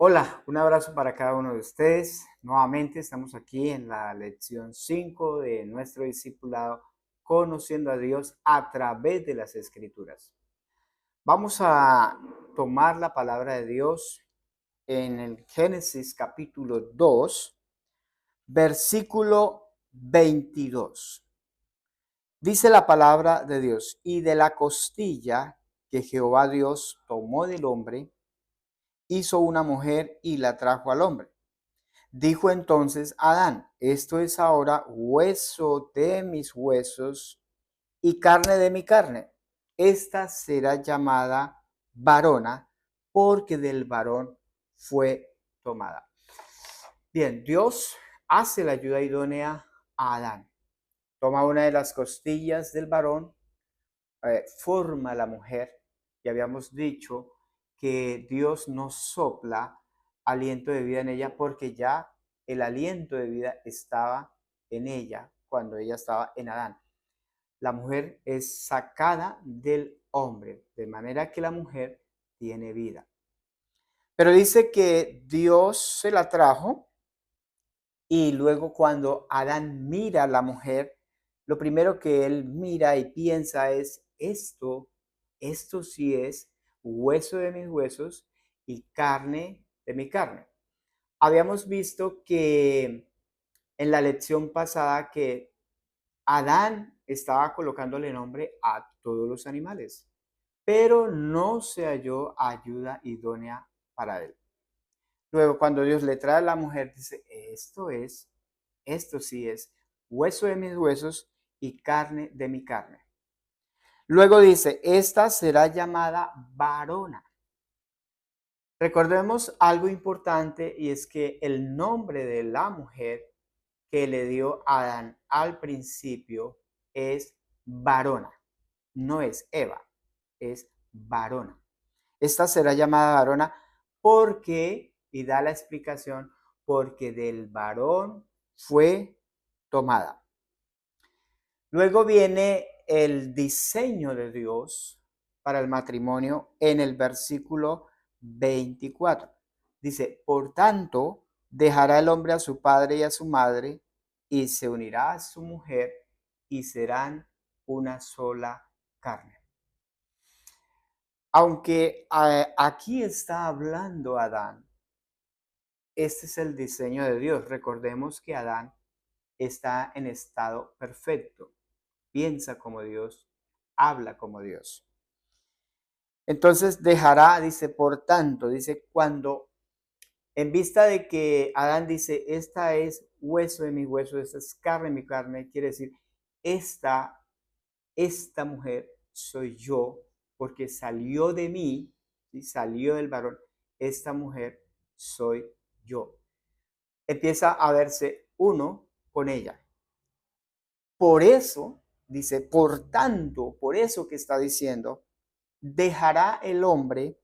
Hola, un abrazo para cada uno de ustedes. Nuevamente estamos aquí en la lección 5 de nuestro discipulado, conociendo a Dios a través de las Escrituras. Vamos a tomar la palabra de Dios en el Génesis capítulo 2, versículo 22. Dice la palabra de Dios: y de la costilla que Jehová Dios tomó del hombre, hizo una mujer y la trajo al hombre. Dijo entonces Adán: esto es ahora hueso de mis huesos y carne de mi carne. Esta será llamada varona, porque del varón fue tomada. Bien, Dios hace la ayuda idónea a Adán. Toma una de las costillas del varón, forma la mujer. Y habíamos dicho que Dios no sopla aliento de vida en ella porque ya el aliento de vida estaba en ella cuando ella estaba en Adán. La mujer es sacada del hombre, de manera que la mujer tiene vida. Pero dice que Dios se la trajo y luego cuando Adán mira a la mujer, lo primero que él mira y piensa es: esto sí es hueso de mis huesos y carne de mi carne. Habíamos visto que en la lección pasada que Adán estaba colocándole nombre a todos los animales, pero no se halló ayuda idónea para él. Luego, cuando Dios le trae a la mujer, dice: esto sí es hueso de mis huesos y carne de mi carne. Luego dice: esta será llamada varona. Recordemos algo importante, y es que el nombre de la mujer que le dio Adán al principio es varona, no es Eva, es varona. Esta será llamada varona porque, y da la explicación, porque del varón fue tomada. Luego viene el diseño de Dios para el matrimonio en el versículo 24. Dice: por tanto, dejará el hombre a su padre y a su madre, y se unirá a su mujer, y serán una sola carne. Aunque aquí está hablando Adán, este es el diseño de Dios. Recordemos que Adán está en estado perfecto, piensa como Dios, habla como Dios. Entonces dejará, dice, por tanto, dice, cuando en vista de que Adán dice: esta es hueso de mis huesos, esta es carne de mi carne, quiere decir, esta, esta mujer soy yo, porque salió de mí, ¿sí? Salió del varón, esta mujer soy yo. Empieza a verse uno con ella. Por eso, dice, por tanto, por eso que está diciendo: dejará el hombre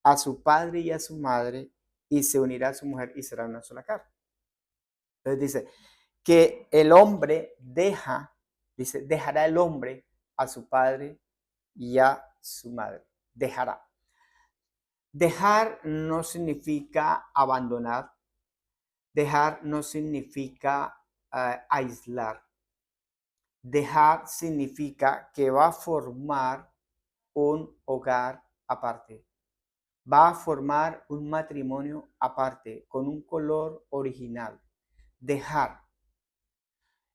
a su padre y a su madre, y se unirá a su mujer, y será una sola carne. Entonces dice que el hombre dejará el hombre a su padre y a su madre. Dejará. Dejar no significa abandonar. Dejar no significa aislar. Dejar significa que va a formar un hogar aparte. Va a formar un matrimonio aparte, con un color original. Dejar.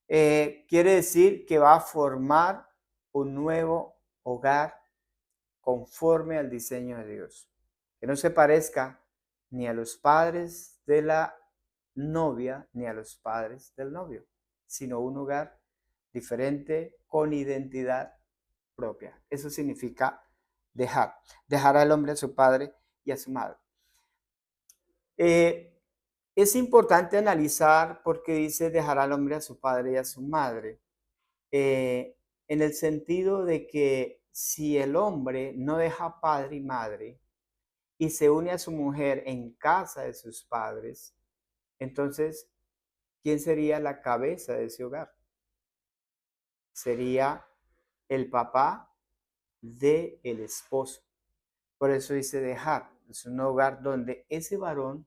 Quiere decir que va a formar un nuevo hogar conforme al diseño de Dios. Que no se parezca ni a los padres de la novia ni a los padres del novio, sino un hogar diferente con identidad propia. Eso significa dejar. Dejar al hombre a su padre y a su madre. Es importante analizar por qué dice: dejar al hombre a su padre y a su madre. En el sentido de que si el hombre no deja padre y madre y se une a su mujer en casa de sus padres, entonces, ¿quién sería la cabeza de ese hogar? Sería el papá del esposo. Por eso dice dejar. Es un hogar donde ese varón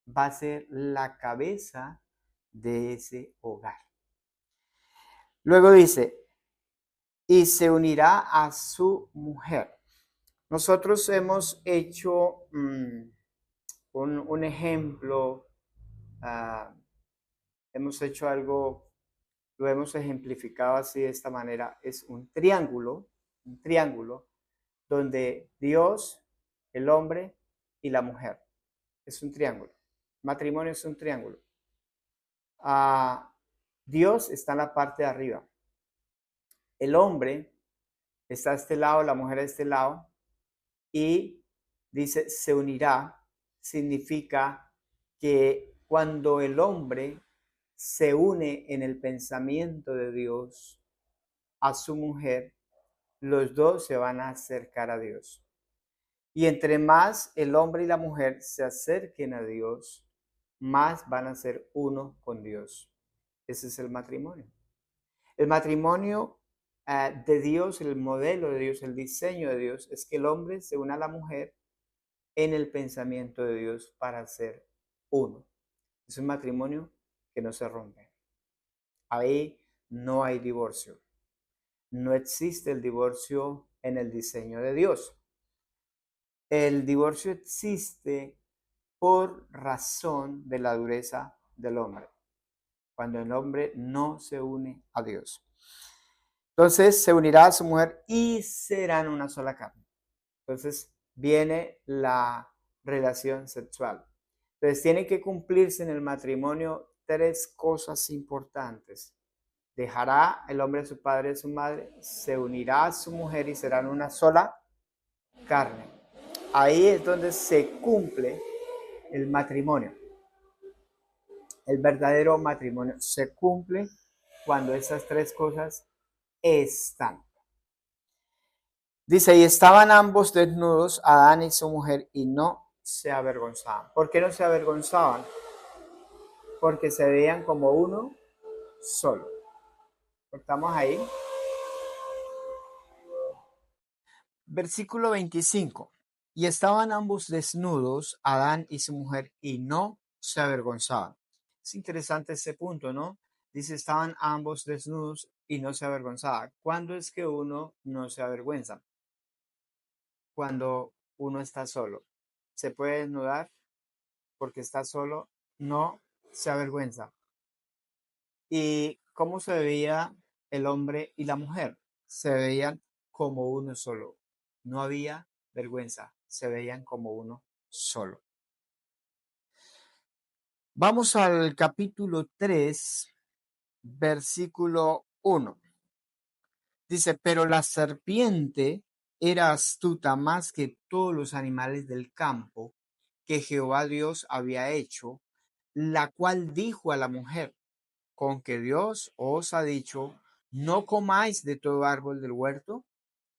va a ser la cabeza de ese hogar. Luego dice, y se unirá a su mujer. Nosotros hemos hecho un ejemplo, ah, hemos hecho algo, lo hemos ejemplificado así de esta manera. Es un triángulo donde Dios, el hombre y la mujer. Es un triángulo. Matrimonio es un triángulo. Dios está en la parte de arriba. El hombre está a este lado, la mujer a este lado, y dice se unirá, significa que cuando el hombre se une en el pensamiento de Dios a su mujer, los dos se van a acercar a Dios. Y entre más el hombre y la mujer se acerquen a Dios, más van a ser uno con Dios. Ese es el matrimonio. El matrimonio de Dios, el modelo de Dios, el diseño de Dios, es que el hombre se una a la mujer en el pensamiento de Dios para ser uno. Es un matrimonio que no se rompe. Ahí no hay divorcio. No existe el divorcio en el diseño de Dios. El divorcio existe por razón de la dureza del hombre, cuando el hombre no se une a Dios. Entonces se unirá a su mujer y serán una sola carne. Entonces viene la relación sexual. Entonces tiene que cumplirse en el matrimonio tres cosas importantes. Dejará el hombre a su padre y a su madre, se unirá a su mujer y serán una sola carne. Ahí es donde se cumple el matrimonio. El verdadero matrimonio se cumple cuando esas tres cosas están. Dice, y estaban ambos desnudos, Adán y su mujer, y no se avergonzaban. ¿Por qué no se avergonzaban? Porque se veían como uno solo. Estamos ahí. Versículo 25. Y estaban ambos desnudos, Adán y su mujer, y no se avergonzaban. Es interesante ese punto, ¿no? Dice, estaban ambos desnudos y no se avergonzaban. ¿Cuándo es que uno no se avergüenza? Cuando uno está solo. Se puede desnudar porque está solo, no se avergüenza. ¿Y cómo se veía el hombre y la mujer? Se veían como uno solo. No había vergüenza, se veían como uno solo. Vamos al capítulo 3, versículo 1. Dice, pero la serpiente era astuta más que todos los animales del campo que Jehová Dios había hecho, la cual dijo a la mujer, con que Dios os ha dicho, no comáis de todo árbol del huerto.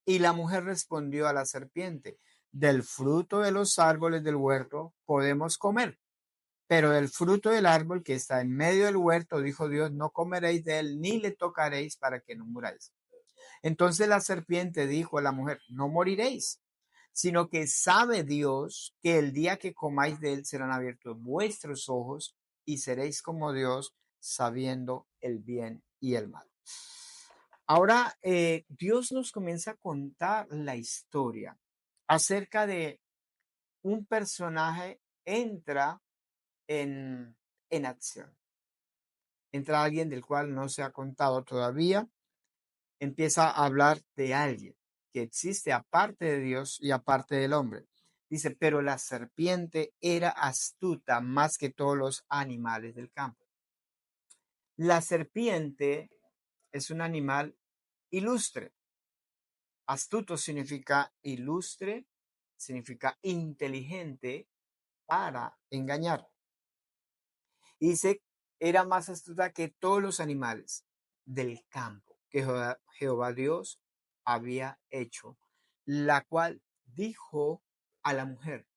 Y la mujer respondió a la serpiente, del fruto de los árboles del huerto podemos comer, pero del fruto del árbol que está en medio del huerto, dijo Dios, no comeréis de él ni le tocaréis para que no muráis. Entonces la serpiente dijo a la mujer, no moriréis, sino que sabe Dios que el día que comáis de él serán abiertos vuestros ojos y seréis como Dios, sabiendo el bien y el mal. Ahora, Dios nos comienza a contar la historia acerca de un personaje entra en acción. Entra alguien del cual no se ha contado todavía, empieza a hablar de alguien que existe aparte de Dios y aparte del hombre. Dice, pero la serpiente era astuta más que todos los animales del campo. La serpiente es un animal ilustre. Astuto significa ilustre, significa inteligente para engañar. Y dice, era más astuta que todos los animales del campo que Jehová Dios había hecho, la cual dijo a la mujer.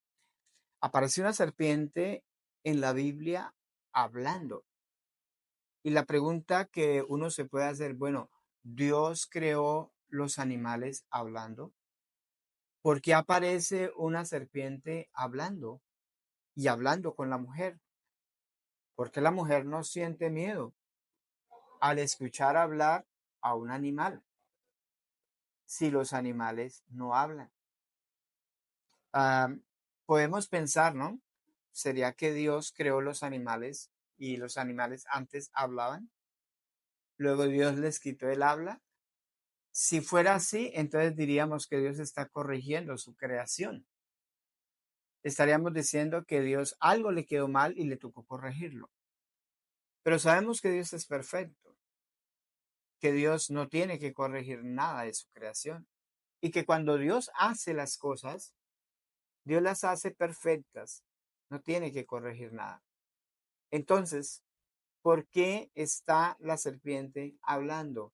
Apareció una serpiente en la Biblia hablando. Y la pregunta que uno se puede hacer, bueno, ¿Dios creó los animales hablando? ¿Por qué aparece una serpiente hablando y hablando con la mujer? Porque la mujer no siente miedo al escuchar hablar a un animal si los animales no hablan. Ah, podemos pensar, ¿no? ¿Sería que Dios creó los animales y los animales antes hablaban? Luego Dios les quitó el habla. Si fuera así, entonces diríamos que Dios está corrigiendo su creación. Estaríamos diciendo que Dios algo le quedó mal y le tocó corregirlo. Pero sabemos que Dios es perfecto, que Dios no tiene que corregir nada de su creación y que cuando Dios hace las cosas, Dios las hace perfectas, no tiene que corregir nada. Entonces, ¿por qué está la serpiente hablando?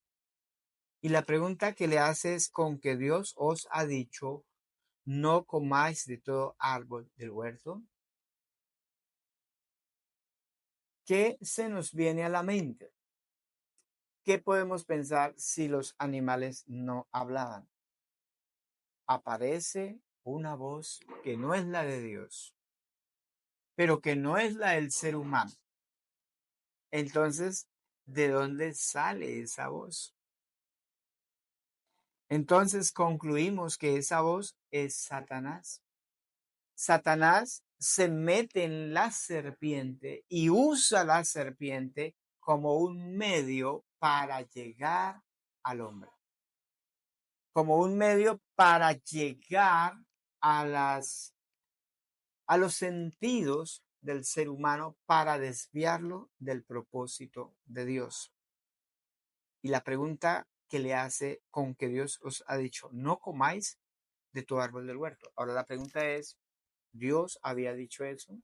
Y la pregunta que le hace es con que Dios os ha dicho, no comáis de todo árbol del huerto. ¿Qué se nos viene a la mente? ¿Qué podemos pensar si los animales no hablaban? Aparece una voz que no es la de Dios, pero que no es la del ser humano. Entonces, ¿de dónde sale esa voz? Entonces concluimos que esa voz es Satanás. Satanás se mete en la serpiente y usa la serpiente como un medio para llegar al hombre, como un medio para llegar a los sentidos del ser humano para desviarlo del propósito de Dios. Y la pregunta que le hace con que Dios os ha dicho, no comáis de tu árbol del huerto. Ahora la pregunta es, ¿Dios había dicho eso?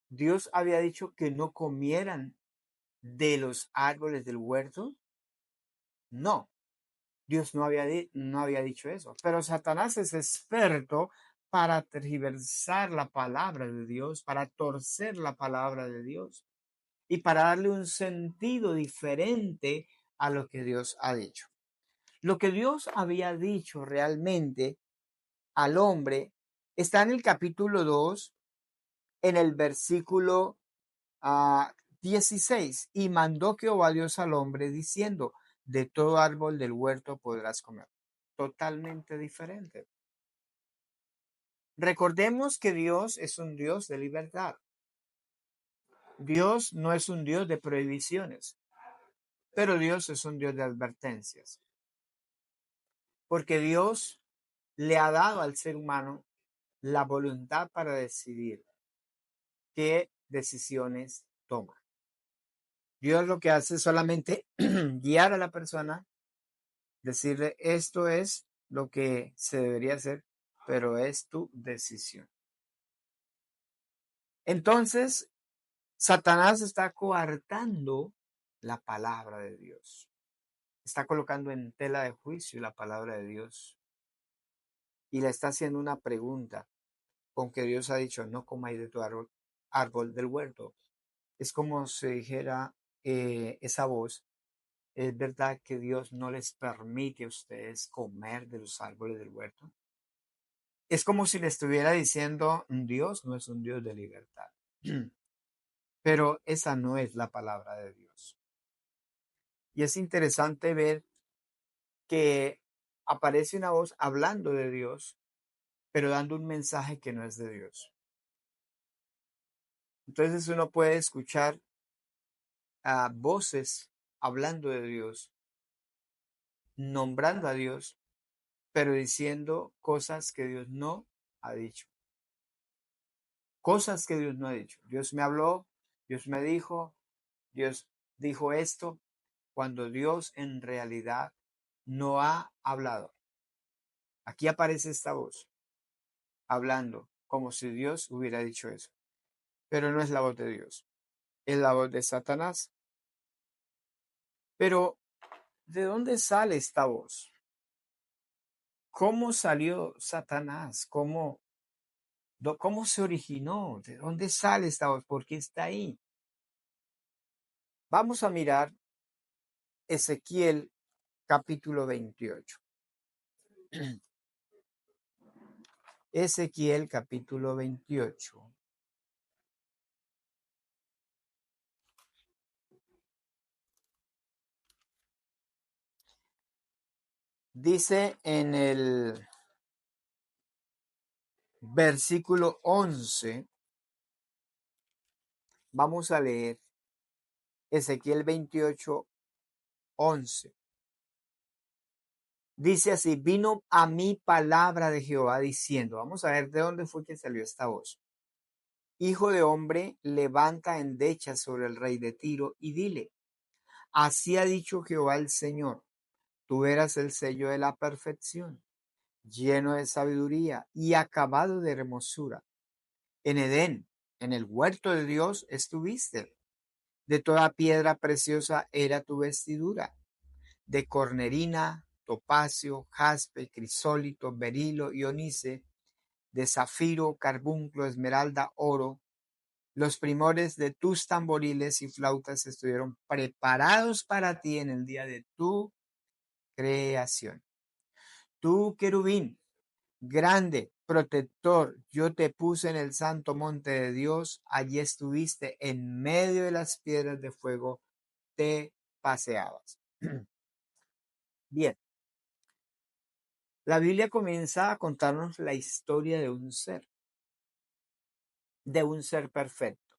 ¿Dios había dicho que no comieran de los árboles del huerto? No, Dios no había dicho eso. Pero Satanás es experto para tergiversar la palabra de Dios, para torcer la palabra de Dios y para darle un sentido diferente a lo que Dios ha dicho. Lo que Dios había dicho realmente al hombre está en el capítulo 2, en el versículo 16. Y mandó Jehová Dios al hombre diciendo, de todo árbol del huerto podrás comer. Totalmente diferente. Recordemos que Dios es un Dios de libertad. Dios no es un Dios de prohibiciones, pero Dios es un Dios de advertencias. Porque Dios le ha dado al ser humano la voluntad para decidir qué decisiones toma. Dios lo que hace es solamente guiar a la persona, decirle esto es lo que se debería hacer, pero es tu decisión. Entonces, Satanás está coartando la palabra de Dios. Está colocando en tela de juicio la palabra de Dios y le está haciendo una pregunta con que Dios ha dicho, no comáis de tu árbol del huerto. Es como si dijera esa voz, ¿es verdad que Dios no les permite a ustedes comer de los árboles del huerto? Es como si le estuviera diciendo, Dios no es un Dios de libertad. Pero esa no es la palabra de Dios. Y es interesante ver que aparece una voz hablando de Dios, pero dando un mensaje que no es de Dios. Entonces uno puede escuchar a voces hablando de Dios, nombrando a Dios, pero diciendo cosas que Dios no ha dicho. Cosas que Dios no ha dicho. Dios me habló, Dios me dijo, Dios dijo esto, cuando Dios en realidad no ha hablado. Aquí aparece esta voz hablando como si Dios hubiera dicho eso, pero no es la voz de Dios, es la voz de Satanás. Pero, ¿de dónde sale esta voz? ¿Cómo salió Satanás? ¿Cómo se originó? ¿De dónde sale esta voz? ¿Por qué está ahí? Vamos a mirar Ezequiel capítulo 28. Ezequiel capítulo 28. Dice en el versículo 11, vamos a leer Ezequiel 28, 11. Dice así: vino a mí palabra de Jehová diciendo, vamos a ver de dónde fue que salió esta voz. Hijo de hombre, levanta endechas sobre el rey de Tiro y dile, así ha dicho Jehová el Señor, tú eras el sello de la perfección, lleno de sabiduría y acabado de hermosura. En Edén, en el huerto de Dios, estuviste. De toda piedra preciosa era tu vestidura, de cornerina, topacio, jaspe, crisólito, berilo y onice, de zafiro, carbunclo, esmeralda, oro. Los primores de tus tamboriles y flautas estuvieron preparados para ti en el día de tu creación. Tú, querubín, grande, protector, yo te puse en el santo monte de Dios, allí estuviste en medio de las piedras de fuego, te paseabas. Bien, la Biblia comienza a contarnos la historia de un ser perfecto,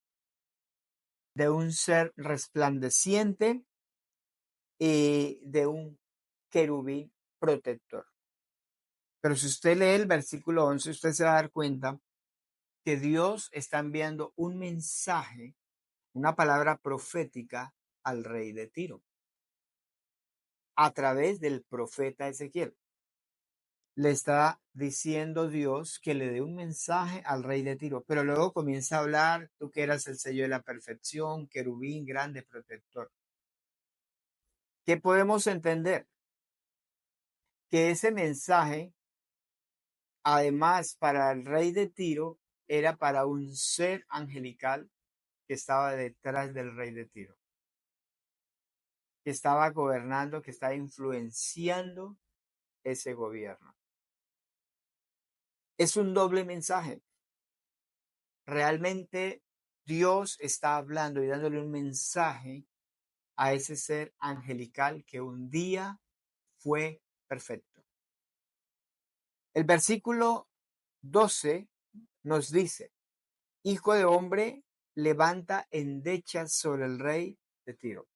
de un ser resplandeciente y de un querubín protector. Pero si usted lee el versículo 11, usted se va a dar cuenta que Dios está enviando un mensaje, una palabra profética al rey de Tiro, a través del profeta Ezequiel. Le está diciendo Dios que le dé un mensaje al rey de Tiro, pero luego comienza a hablar, tú que eras el sello de la perfección, querubín, grande protector. ¿Qué podemos entender? Que ese mensaje, además para el rey de Tiro, era para un ser angelical que estaba detrás del rey de Tiro, que estaba gobernando, que estaba influenciando ese gobierno. Es un doble mensaje. Realmente Dios está hablando y dándole un mensaje a ese ser angelical que un día fue perfecto. El versículo 12 nos dice, hijo de hombre, levanta endechas sobre el rey de Tiro.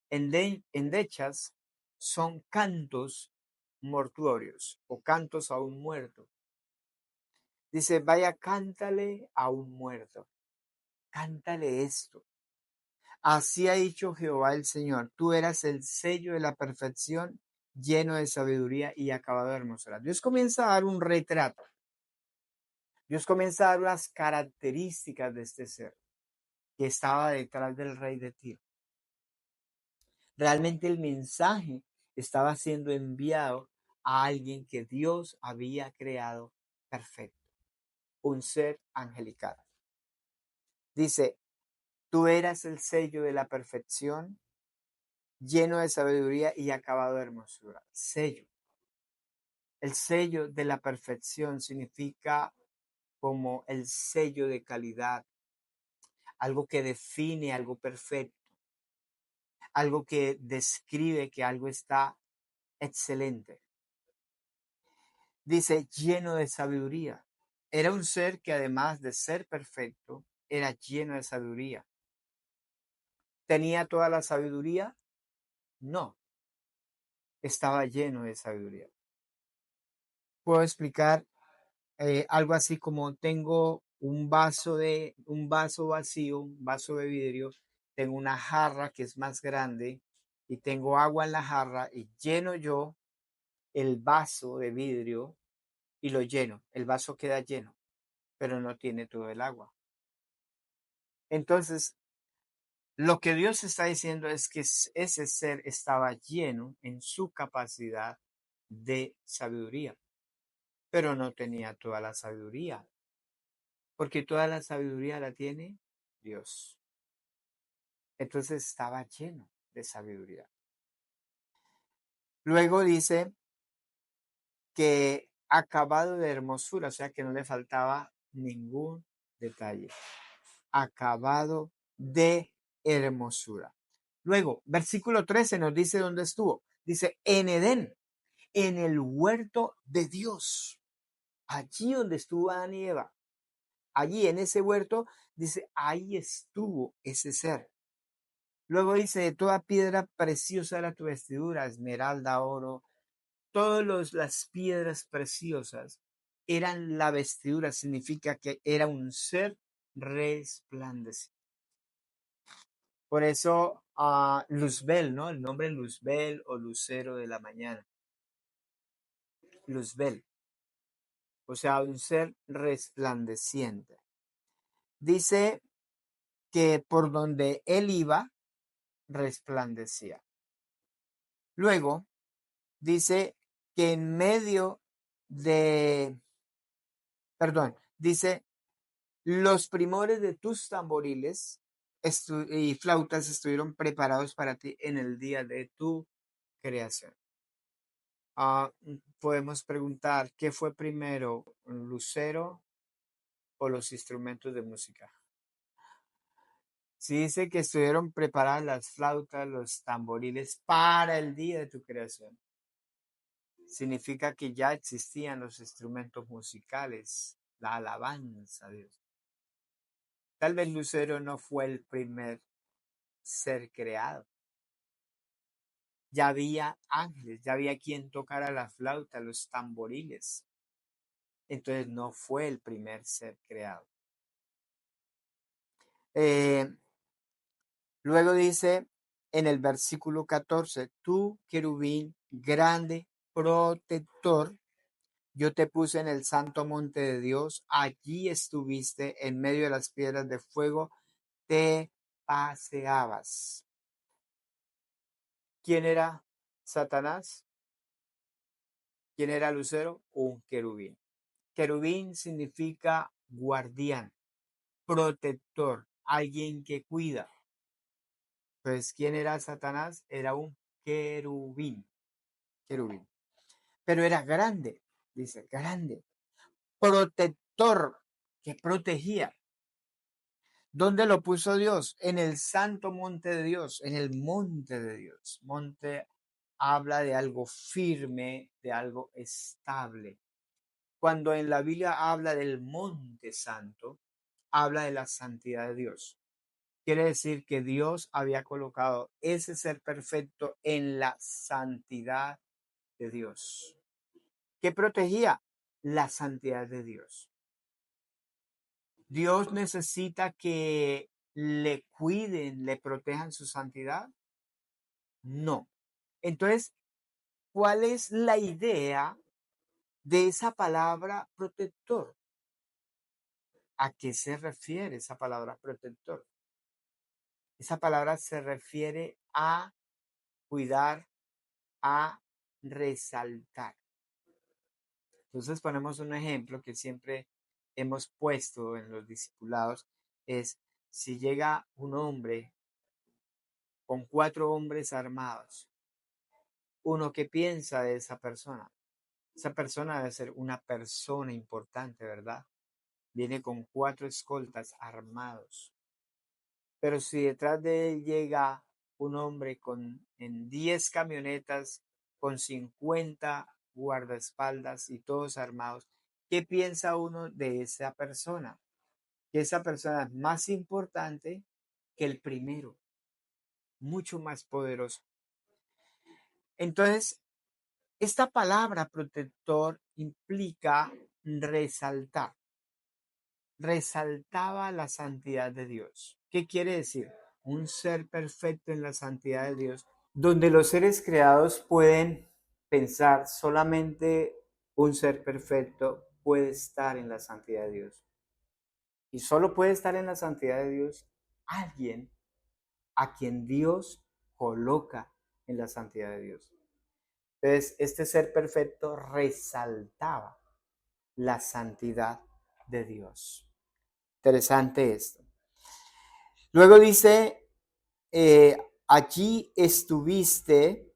Endechas son cantos mortuorios o cantos a un muerto. Dice, vaya, cántale a un muerto. Cántale esto. Así ha dicho Jehová el Señor, tú eras el sello de la perfección, lleno de sabiduría y acabado de hermosura. Dios comienza a dar un retrato. Dios comienza a dar unas características de este ser que estaba detrás del rey de Tiro. Realmente el mensaje estaba siendo enviado a alguien que Dios había creado perfecto, un ser angelical. Dice, tú eras el sello de la perfección, lleno de sabiduría y acabado de hermosura. Sello. El sello de la perfección significa como el sello de calidad, algo que define algo perfecto, algo que describe que algo está excelente. Dice, lleno de sabiduría. Era un ser que además de ser perfecto, era lleno de sabiduría. ¿Tenía toda la sabiduría? No, estaba lleno de sabiduría. Puedo explicar algo así como tengo un vaso vacío, un vaso de vidrio, tengo una jarra que es más grande y tengo agua en la jarra y lleno yo el vaso de vidrio y lo lleno. El vaso queda lleno, pero no tiene todo el agua. Entonces, lo que Dios está diciendo es que ese ser estaba lleno en su capacidad de sabiduría, pero no tenía toda la sabiduría, porque toda la sabiduría la tiene Dios. Entonces estaba lleno de sabiduría. Luego dice que acabado de hermosura, o sea que no le faltaba ningún detalle. Acabado de hermosura. Luego, versículo 13 nos dice dónde estuvo. Dice, en Edén, en el huerto de Dios. Allí donde estuvo Adán y Eva. Allí en ese huerto, dice, ahí estuvo ese ser. Luego dice, de toda piedra preciosa era tu vestidura, esmeralda, oro, todas las piedras preciosas eran la vestidura, significa que era un ser resplandeciente. Por eso Luzbel, ¿no? El nombre Luzbel o lucero de la mañana. Luzbel, o sea, un ser resplandeciente. Dice que por donde él iba, resplandecía. Luego, dice que en medio de, perdón, dice, los primores de tus tamboriles y flautas estuvieron preparados para ti en el día de tu creación. Podemos preguntar, ¿qué fue primero, un lucero o los instrumentos de música? Si dice que estuvieron preparadas las flautas, los tamboriles para el día de tu creación, significa que ya existían los instrumentos musicales, la alabanza a Dios. Tal vez Lucero no fue el primer ser creado. Ya había ángeles, ya había quien tocara la flauta, los tamboriles. Entonces no fue el primer ser creado. Luego dice en el versículo 14, tú, querubín grande, protector, yo te puse en el santo monte de Dios, allí estuviste en medio de las piedras de fuego, te paseabas. ¿Quién era Satanás? ¿Quién era Lucero? Un querubín. Querubín significa guardián, protector, alguien que cuida. Pues, ¿quién era Satanás? Era un querubín. Querubín. Pero era grande, dice, grande. Protector, que protegía. ¿Dónde lo puso Dios? En el santo monte de Dios, en el monte de Dios. Monte habla de algo firme, de algo estable. Cuando en la Biblia habla del monte santo, habla de la santidad de Dios. Quiere decir que Dios había colocado ese ser perfecto en la santidad de Dios. ¿Qué protegía? La santidad de Dios. Dios necesita que le cuiden, le protejan su santidad. No. Entonces, ¿cuál es la idea de esa palabra protector? ¿A qué se refiere esa palabra protector? Esa palabra se refiere a cuidar, a resaltar. Entonces ponemos un ejemplo que siempre hemos puesto en los discipulados, es si llega un hombre con 4 hombres armados, uno que piensa de esa persona. Esa persona debe ser una persona importante, ¿verdad? Viene con 4 escoltas armados. Pero si detrás de él llega un hombre en 10 camionetas con 50 guardaespaldas y todos armados, ¿qué piensa uno de esa persona? Que esa persona es más importante que el primero, mucho más poderoso. Entonces, esta palabra protector implica resaltar. Resaltaba la santidad de Dios. ¿Qué quiere decir? Un ser perfecto en la santidad de Dios, donde los seres creados pueden pensar solamente un ser perfecto puede estar en la santidad de Dios. Y solo puede estar en la santidad de Dios alguien a quien Dios coloca en la santidad de Dios. Entonces, este ser perfecto resaltaba la santidad de Dios. Interesante esto. Luego dice, allí estuviste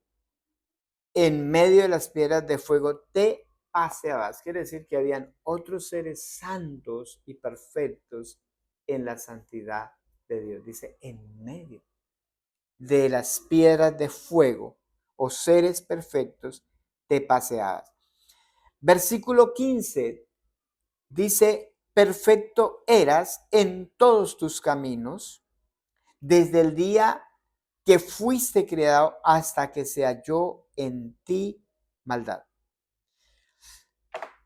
en medio de las piedras de fuego, te paseabas. Quiere decir que habían otros seres santos y perfectos en la santidad de Dios. Dice, en medio de las piedras de fuego o seres perfectos te paseabas. Versículo 15 dice, perfecto eras en todos tus caminos, desde el día que fuiste creado hasta que se halló en ti maldad.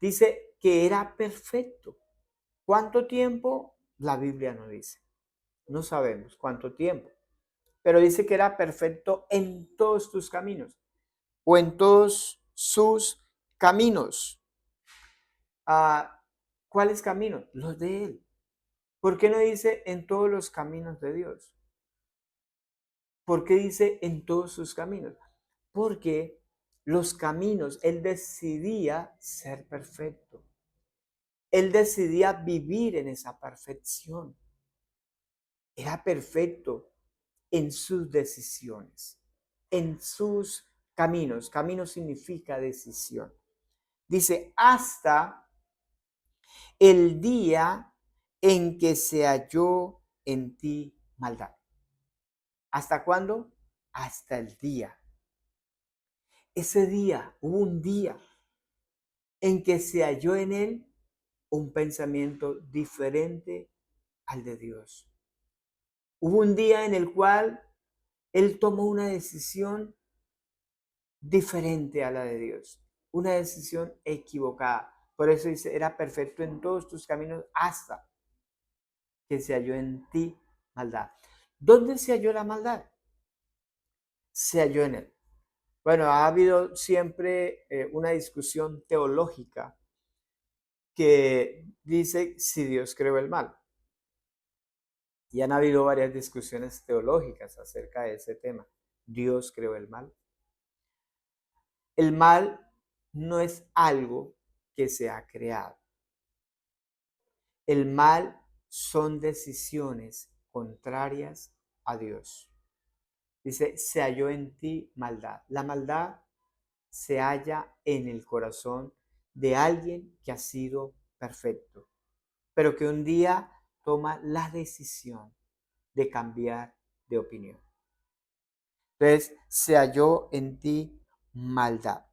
Dice que era perfecto. ¿Cuánto tiempo? La Biblia no dice. No sabemos cuánto tiempo. Pero dice que era perfecto en todos tus caminos o en todos sus caminos. ¿Cuáles caminos? Los de Él. ¿Por qué no dice en todos los caminos de Dios? ¿Por qué dice en todos sus caminos? Porque los caminos, Él decidía ser perfecto. Él decidía vivir en esa perfección. Era perfecto en sus decisiones, en sus caminos. Camino significa decisión. Dice, hasta el día en que se halló en ti maldad. ¿Hasta cuándo? Hasta el día. Ese día, hubo un día en que se halló en él un pensamiento diferente al de Dios. Hubo un día en el cual él tomó una decisión diferente a la de Dios, una decisión equivocada. Por eso dice, era perfecto en todos tus caminos hasta que se halló en ti maldad. ¿Dónde se halló la maldad? Se halló en él. Bueno, ha habido siempre una discusión teológica que dice si Dios creó el mal. Y han habido varias discusiones teológicas acerca de ese tema. ¿Dios creó el mal? El mal no es algo que se ha creado. El mal son decisiones contrarias a Dios. Dice, se halló en ti maldad. La maldad se halla en el corazón de alguien que ha sido perfecto, pero que un día toma la decisión de cambiar de opinión. Entonces, se halló en ti maldad.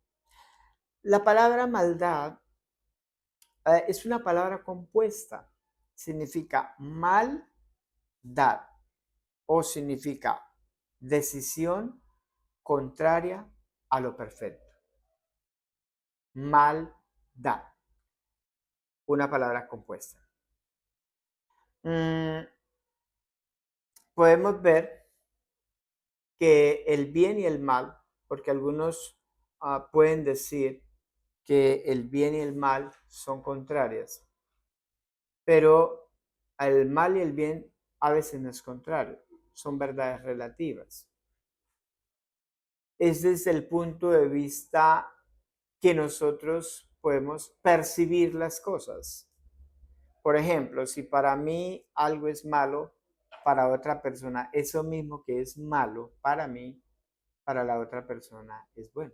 La palabra maldad es una palabra compuesta. Significa maldad o significa decisión contraria a lo perfecto. Maldad. Una palabra compuesta. Podemos ver que el bien y el mal, porque algunos pueden decir que el bien y el mal son contrarias, pero el mal y el bien a veces no es contrario, son verdades relativas. Es desde el punto de vista que nosotros podemos percibir las cosas. Por ejemplo, si para mí algo es malo, para otra persona, eso mismo que es malo para mí, para la otra persona es bueno.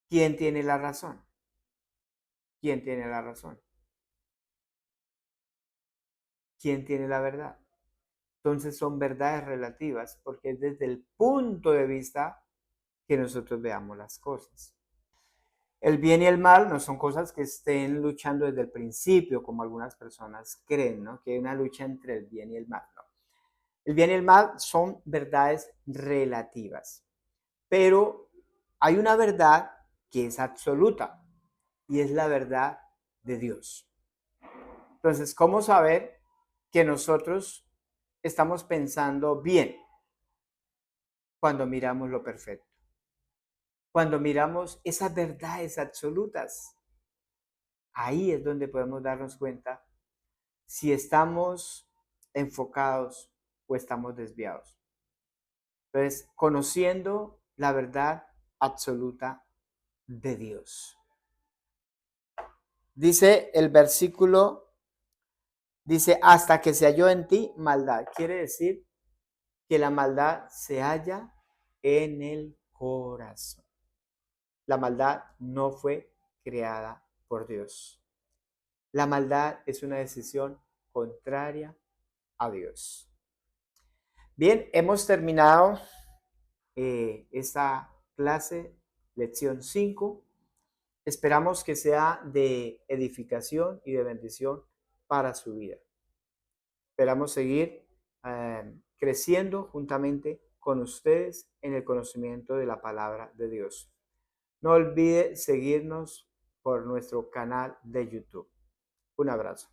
¿Quién tiene la razón? ¿Quién tiene la razón? ¿Quién tiene la verdad? Entonces son verdades relativas porque es desde el punto de vista que nosotros veamos las cosas. El bien y el mal no son cosas que estén luchando desde el principio, como algunas personas creen, ¿no? Que hay una lucha entre el bien y el mal, ¿no? El bien y el mal son verdades relativas, pero hay una verdad que es absoluta y es la verdad de Dios. Entonces, ¿cómo saber que nosotros estamos pensando bien? Cuando miramos lo perfecto, cuando miramos esas verdades absolutas, ahí es donde podemos darnos cuenta si estamos enfocados o estamos desviados. Entonces, conociendo la verdad absoluta de Dios. Dice el versículo, dice, hasta que se halló en ti maldad. Quiere decir que la maldad se halla en el corazón. La maldad no fue creada por Dios. La maldad es una decisión contraria a Dios. Bien, hemos terminado esta clase, lección 5. Esperamos que sea de edificación y de bendición para su vida. Esperamos seguir creciendo juntamente con ustedes en el conocimiento de la palabra de Dios. No olvide seguirnos por nuestro canal de YouTube. Un abrazo.